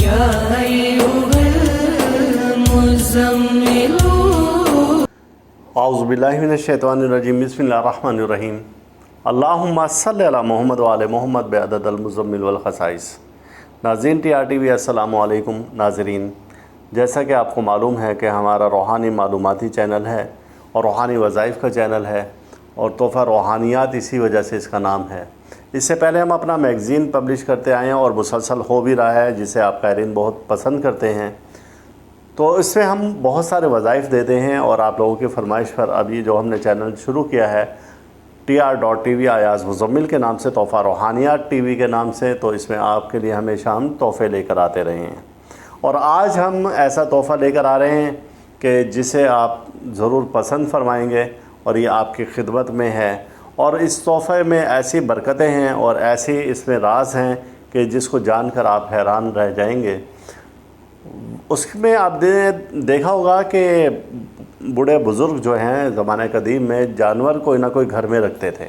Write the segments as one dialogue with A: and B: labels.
A: يا أيها المزمل
B: اعوذ باللہ من الشیطان الرجیم بسم اللہ الرحمن الرحیم اللہم صلی علی محمد وعلی محمد بعدد المزمل والخصائص۔ ناظرین ٹی آر ٹی وی السلام علیکم۔ ناظرین، جیسا کہ آپ کو معلوم ہے کہ ہمارا روحانی معلوماتی چینل ہے اور روحانی وظائف کا چینل ہے اور تحفہ روحانیات اسی وجہ سے اس کا نام ہے۔ اس سے پہلے ہم اپنا میگزین پبلش کرتے آئے ہیں اور مسلسل ہو بھی رہا ہے، جسے آپ قائرین بہت پسند کرتے ہیں۔ تو اس میں ہم بہت سارے وظائف دیتے ہیں اور آپ لوگوں کی فرمائش پر ابھی جو ہم نے چینل شروع کیا ہے TR.TV ایاز مزمل کے نام سے، تحفہ روحانیات ٹی وی کے نام سے، تو اس میں آپ کے لیے ہمیشہ ہم تحفے لے کر آتے رہے ہیں۔ اور آج ہم ایسا تحفہ لے کر آ رہے ہیں کہ جسے آپ ضرور پسند فرمائیں گے اور یہ آپ کی خدمت میں ہے، اور اس تحفے میں ایسی برکتیں ہیں اور ایسی اس میں راز ہیں کہ جس کو جان کر آپ حیران رہ جائیں گے۔ اس میں آپ نے دیکھا ہوگا کہ بوڑھے بزرگ جو ہیں زمانہ قدیم میں جانور کوئی نہ کوئی گھر میں رکھتے تھے،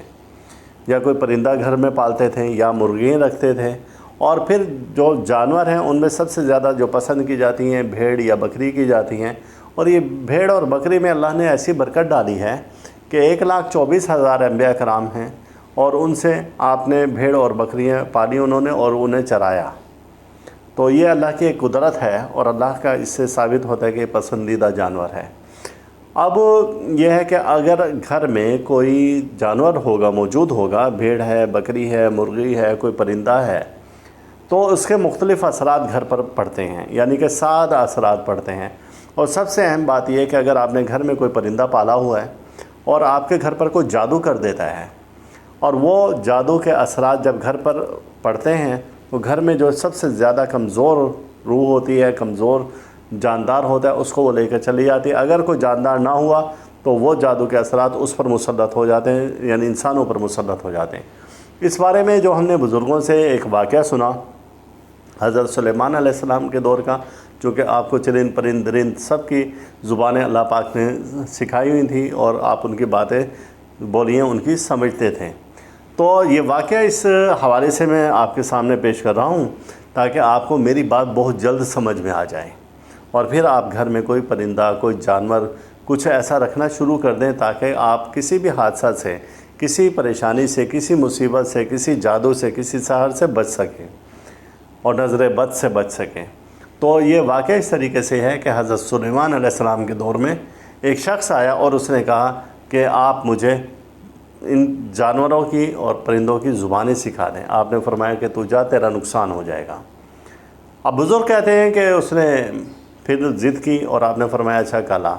B: یا کوئی پرندہ گھر میں پالتے تھے، یا مرغیاں رکھتے تھے، اور پھر جو جانور ہیں ان میں سب سے زیادہ جو پسند کی جاتی ہیں بھیڑ یا بکری کی جاتی ہیں۔ اور یہ بھیڑ اور بکری میں اللہ نے ایسی برکت ڈالی ہے کہ 1,24,000 انبیاء کرام ہیں، اور ان سے آپ نے بھیڑ اور بکریاں پالی انہوں نے اور انہیں چرایا۔ تو یہ اللہ کی ایک قدرت ہے اور اللہ کا اس سے ثابت ہوتا ہے کہ یہ پسندیدہ جانور ہے۔ اب یہ ہے کہ اگر گھر میں کوئی جانور ہوگا، موجود ہوگا، بھیڑ ہے، بکری ہے، مرغی ہے، کوئی پرندہ ہے، تو اس کے مختلف اثرات گھر پر پڑتے ہیں، یعنی کہ 7 اثرات پڑتے ہیں۔ اور سب سے اہم بات یہ ہے کہ اگر آپ نے گھر میں کوئی پرندہ پالا ہوا ہے اور آپ کے گھر پر کوئی جادو کر دیتا ہے، اور وہ جادو کے اثرات جب گھر پر پڑتے ہیں تو گھر میں جو سب سے زیادہ کمزور روح ہوتی ہے، کمزور جاندار ہوتا ہے، اس کو وہ لے کر چلی جاتی ہے۔ اگر کوئی جاندار نہ ہوا تو وہ جادو کے اثرات اس پر مسلط ہو جاتے ہیں، یعنی انسانوں پر مسلط ہو جاتے ہیں۔ اس بارے میں جو ہم نے بزرگوں سے ایک واقعہ سنا حضرت سلیمان علیہ السلام کے دور کا، چونکہ آپ کو چرند پرند درند سب کی زبانیں اللہ پاک نے سکھائی ہوئی تھیں اور آپ ان کی باتیں بولیاں ان کی سمجھتے تھے۔ تو یہ واقعہ اس حوالے سے میں آپ کے سامنے پیش کر رہا ہوں تاکہ آپ کو میری بات بہت جلد سمجھ میں آ جائے، اور پھر آپ گھر میں کوئی پرندہ، کوئی جانور، کچھ ایسا رکھنا شروع کر دیں تاکہ آپ کسی بھی حادثہ سے، کسی پریشانی سے، کسی مصیبت سے، کسی جادو سے، کسی سحر سے بچ سکیں اور نظر بد سے بچ سکیں۔ تو یہ واقعہ اس طریقے سے ہے کہ حضرت سلیمان علیہ السلام کے دور میں ایک شخص آیا اور اس نے کہا کہ آپ مجھے ان جانوروں کی اور پرندوں کی زبانیں سکھا دیں۔ آپ نے فرمایا کہ تو جا، تیرا نقصان ہو جائے گا۔ اب بزرگ کہتے ہیں کہ اس نے پھر ضد کی اور آپ نے فرمایا اچھا کلا۔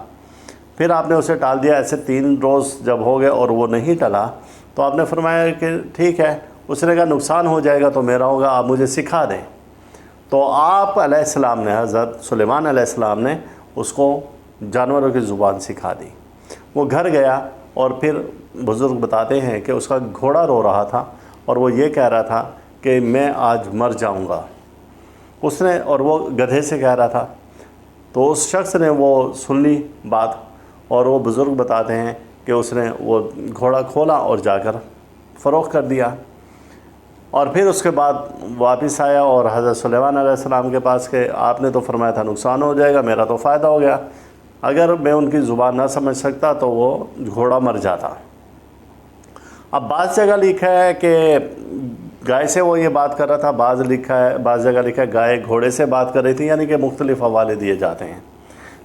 B: پھر آپ نے اسے ٹال دیا۔ ایسے 3 روز جب ہو گئے اور وہ نہیں ٹلا تو آپ نے فرمایا کہ ٹھیک ہے۔ اس نے کہا نقصان ہو جائے گا تو میرا ہوگا، آپ مجھے سکھا دیں۔ تو آپ علیہ السلام نے، حضرت سلیمان علیہ السلام نے اس کو جانوروں کی زبان سکھا دی۔ وہ گھر گیا اور پھر بزرگ بتاتے ہیں کہ اس کا گھوڑا رو رہا تھا اور وہ یہ کہہ رہا تھا کہ میں آج مر جاؤں گا۔ اس نے، اور وہ گدھے سے کہہ رہا تھا۔ تو اس شخص نے وہ سن لی بات، اور وہ بزرگ بتاتے ہیں کہ اس نے وہ گھوڑا کھولا اور جا کر فروخت کر دیا۔ اور پھر اس کے بعد واپس آیا اور حضرت سلیمان علیہ السلام کے پاس کہ آپ نے تو فرمایا تھا نقصان ہو جائے گا، میرا تو فائدہ ہو گیا۔ اگر میں ان کی زبان نہ سمجھ سکتا تو وہ گھوڑا مر جاتا۔ اب بعض جگہ لکھا ہے کہ گائے سے وہ یہ بات کر رہا تھا، بعض جگہ لکھا ہے گائے گھوڑے سے بات کر رہی تھی، یعنی کہ مختلف حوالے دیے جاتے ہیں۔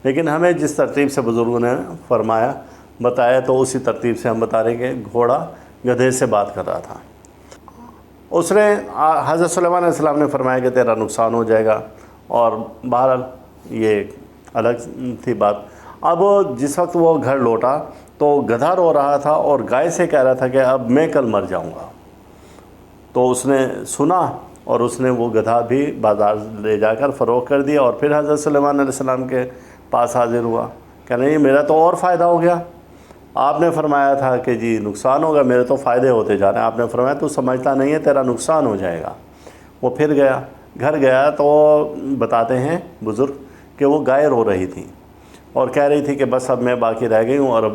B: لیکن ہمیں جس ترتیب سے بزرگوں نے فرمایا، بتایا، تو اسی ترتیب سے ہم بتا رہے ہیں کہ گھوڑا گدھے سے بات کر رہا تھا۔ اس نے، حضرت سلیمان علیہ السلام نے فرمایا کہ تیرا نقصان ہو جائے گا، اور بہرحال یہ الگ تھی بات۔ اب جس وقت وہ گھر لوٹا تو گدھا رو رہا تھا اور گائے سے کہہ رہا تھا کہ اب میں کل مر جاؤں گا۔ تو اس نے سنا اور اس نے وہ گدھا بھی بازار لے جا کر فروخت کر دیا، اور پھر حضرت سلیمان علیہ السلام کے پاس حاضر ہوا کہ نہیں، میرا تو اور فائدہ ہو گیا۔ آپ نے فرمایا تھا کہ جی نقصان ہوگا، میرے تو فائدے ہوتے جا رہے ہیں۔ آپ نے فرمایا تو سمجھتا نہیں ہے، تیرا نقصان ہو جائے گا۔ وہ پھر گیا، گھر گیا تو بتاتے ہیں بزرگ کہ وہ گائے رو رہی تھی اور کہہ رہی تھی کہ بس اب میں باقی رہ گئی ہوں اور اب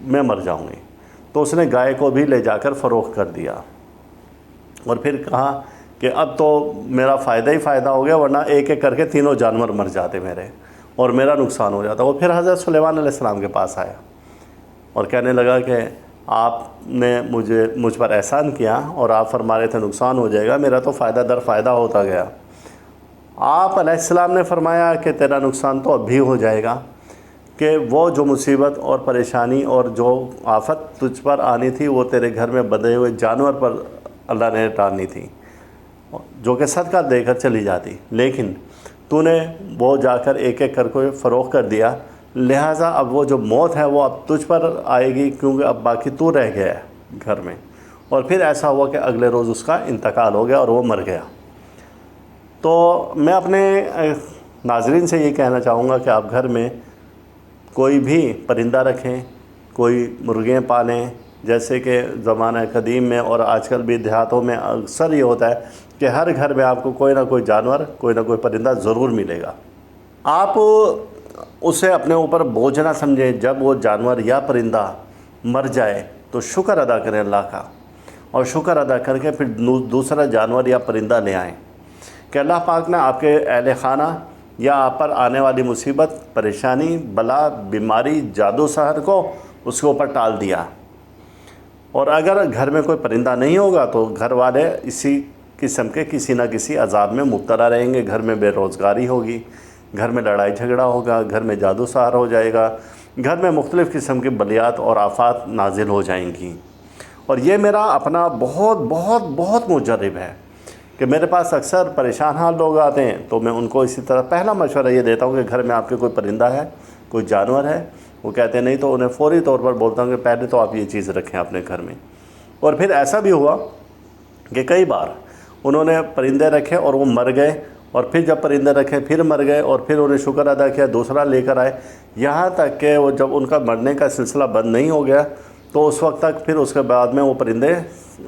B: میں مر جاؤں گی۔ تو اس نے گائے کو بھی لے جا کر فروخت کر دیا، اور پھر کہا کہ اب تو میرا فائدہ ہی فائدہ ہو گیا، ورنہ ایک ایک کر کے تینوں جانور مر جاتے میرے اور میرا نقصان ہو جاتا۔ وہ پھر حضرت سلیمان علیہ السلام کے پاس آیا اور کہنے لگا کہ آپ نے مجھ پر احسان کیا اور آپ فرما رہے تھے نقصان ہو جائے گا، میرا تو فائدہ در فائدہ ہوتا گیا۔ آپ علیہ السلام نے فرمایا کہ تیرا نقصان تو اب بھی ہو جائے گا، کہ وہ جو مصیبت اور پریشانی اور جو آفت تجھ پر آنی تھی وہ تیرے گھر میں بندھے ہوئے جانور پر اللہ نے ٹالنی تھی، جو کہ صدقہ دے کر چلی جاتی، لیکن تو نے وہ جا کر ایک ایک کر کے فروخت کر دیا، لہٰذا اب وہ جو موت ہے وہ اب تجھ پر آئے گی، کیونکہ اب باقی تو رہ گیا ہے گھر میں۔ اور پھر ایسا ہوا کہ اگلے روز اس کا انتقال ہو گیا اور وہ مر گیا۔ تو میں اپنے ناظرین سے یہ کہنا چاہوں گا کہ آپ گھر میں کوئی بھی پرندہ رکھیں، کوئی مرغیاں پالیں، جیسے کہ زمانہ قدیم میں اور آج کل بھی دیہاتوں میں اکثر یہ ہوتا ہے کہ ہر گھر میں آپ کو کوئی نہ کوئی جانور، کوئی نہ کوئی پرندہ ضرور ملے گا۔ آپ اسے اپنے اوپر بوجھ نہ سمجھیں، جب وہ جانور یا پرندہ مر جائے تو شکر ادا کریں اللہ کا، اور شکر ادا کر کے پھر دوسرا جانور یا پرندہ لے آئیں کہ اللہ پاک نے آپ کے اہل خانہ یا آپ پر آنے والی مصیبت، پریشانی، بلا، بیماری، جادو سحر کو اس کے اوپر ٹال دیا۔ اور اگر گھر میں کوئی پرندہ نہیں ہوگا تو گھر والے اسی قسم کے کسی نہ کسی عذاب میں مبتلا رہیں گے، گھر میں بے روزگاری ہوگی، گھر میں لڑائی جھگڑا ہوگا، گھر میں جادو سحر ہو جائے گا، گھر میں مختلف قسم کے بلیات اور آفات نازل ہو جائیں گی۔ اور یہ میرا اپنا بہت بہت بہت مجرب ہے کہ میرے پاس اکثر پریشان حال لوگ آتے ہیں، تو میں ان کو اسی طرح پہلا مشورہ یہ دیتا ہوں کہ گھر میں آپ کے کوئی پرندہ ہے، کوئی جانور ہے، وہ کہتے ہیں نہیں تو انہیں فوری طور پر بولتا ہوں کہ پہلے تو آپ یہ چیز رکھیں اپنے گھر میں۔ اور پھر ایسا بھی ہوا کہ کئی بار انہوں نے پرندے رکھے اور وہ مر گئے، اور پھر جب پرندے رکھے پھر مر گئے، اور پھر انہیں شکر ادا کیا، دوسرا لے کر آئے، یہاں تک کہ وہ جب ان کا مرنے کا سلسلہ بند نہیں ہو گیا تو اس وقت تک پھر اس کے بعد میں وہ پرندے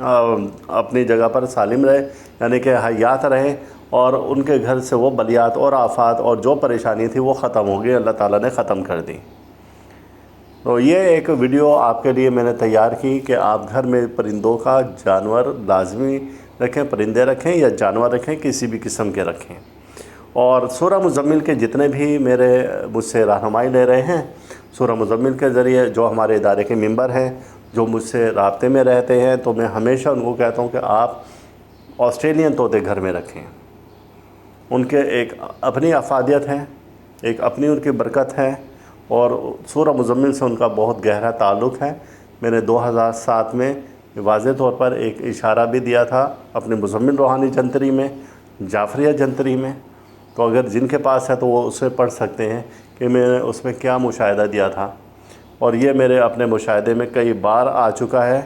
B: اپنی جگہ پر سالم رہے، یعنی کہ حیات رہے، اور ان کے گھر سے وہ بلیات اور آفات اور جو پریشانی تھی وہ ختم ہو گئی، اللہ تعالیٰ نے ختم کر دی۔ تو یہ ایک ویڈیو آپ کے لیے میں نے تیار کی کہ آپ گھر میں پرندوں کا جانور لازمی رکھیں، پرندے رکھیں یا جانور رکھیں، کسی بھی قسم کے رکھیں۔ اور سورہ مزمل کے جتنے بھی مجھ سے رہنمائی لے رہے ہیں، سورہ مزمل کے ذریعے جو ہمارے ادارے کے ممبر ہیں، جو مجھ سے رابطے میں رہتے ہیں، تو میں ہمیشہ ان کو کہتا ہوں کہ آپ آسٹریلین طوطے گھر میں رکھیں۔ ان کے ایک اپنی افادیت ہے، ایک اپنی ان کی برکت ہے، اور سورہ مزمل سے ان کا بہت گہرا تعلق ہے۔ میں نے 2007 میں واضح طور پر ایک اشارہ بھی دیا تھا اپنے مزمل روحانی جنتری میں، جعفریہ جنتری میں، تو اگر جن کے پاس ہے تو وہ اسے پڑھ سکتے ہیں کہ میں نے اس میں کیا مشاہدہ دیا تھا۔ اور یہ میرے اپنے مشاہدے میں کئی بار آ چکا ہے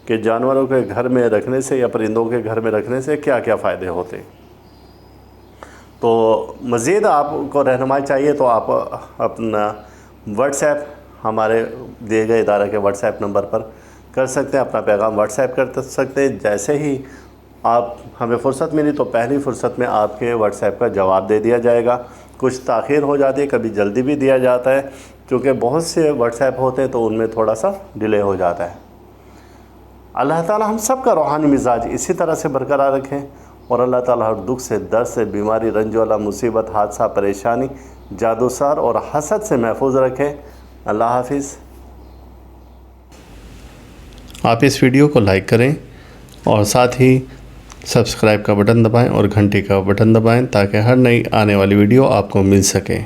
B: کہ جانوروں کے گھر میں رکھنے سے یا پرندوں کے گھر میں رکھنے سے کیا کیا فائدے ہوتے۔ تو مزید آپ کو رہنمائی چاہیے تو آپ اپنا واٹس ایپ ہمارے دیے گئے ادارے کے واٹس ایپ نمبر پر کر سکتے ہیں، اپنا پیغام واٹس ایپ کر سکتے ہیں۔ جیسے ہی آپ ہمیں فرصت ملی تو پہلی فرصت میں آپ کے واٹس ایپ کا جواب دے دیا جائے گا۔ کچھ تاخیر ہو جاتی ہے، کبھی جلدی بھی دیا جاتا ہے، کیونکہ بہت سے واٹس ایپ ہوتے ہیں تو ان میں تھوڑا سا ڈیلے ہو جاتا ہے۔ اللہ تعالیٰ ہم سب کا روحانی مزاج اسی طرح سے برقرار رکھیں، اور اللہ تعالیٰ ہر دکھ سے، درد سے، بیماری، رنج والا، مصیبت، حادثہ، پریشانی، جادو سار اور حسد سے محفوظ رکھیں۔ اللہ حافظ۔ آپ اس ویڈیو کو لائک کریں اور ساتھ ہی سبسکرائب کا بٹن دبائیں اور گھنٹی کا بٹن دبائیں تاکہ ہر نئی آنے والی ویڈیو آپ کو مل سکے۔